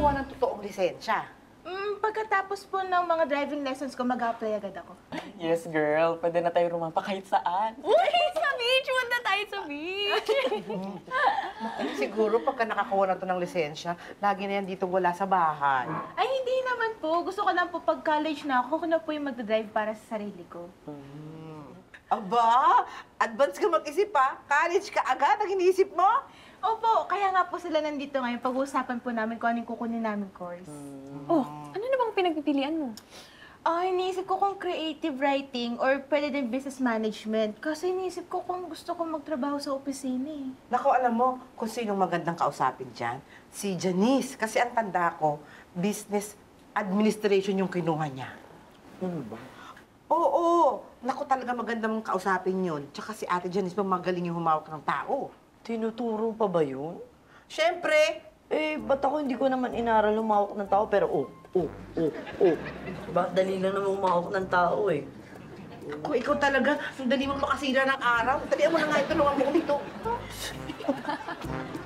makakuha ng totoong lisensya? Pagkatapos po ng mga driving lessons ko, mag-apply agad ako. Yes, girl. Pwede na tayo rumampa kahit saan. Uy, sa beach! Punta tayo sa beach! Siguro pagka nakakuha na to ng lisensya, lagi na yan dito wala sa bahay. Ay, hindi naman po. Gusto ko lang po pag college na ako na po yung magdadrive para sa sarili ko. Aba, advance ka mag-isip pa. College ka agad ang iniisip mo? Opo, kaya nga po sila nandito ngayon. Pag-uusapan po namin kung anong kukunin namin course. Oh, ano na bang pinagpipilian mo? Iniisip ko kung creative writing or pwede din business management. Kasi iniisip ko kung gusto ko magtrabaho sa opisina eh. Naku, alam mo kung sinong magandang kausapin dyan? Si Janice. Kasi ang tanda ko, business administration yung kinuha niya. Ano ba? Oo. Naku, talaga magandang kausapin yun. Tsaka si Ate Janice pa magaling yung humawak ng tao. Tinuturo pa ba yun? Siyempre, Eh, ba't ako hindi ko naman inaral humawak ng tao? Pero Ba, dali lang naman humawak ng tao eh. kung ikaw talaga, ang dali mo makasira ng araw. Dalihan mo na nga ito, tulungan mo ko dito.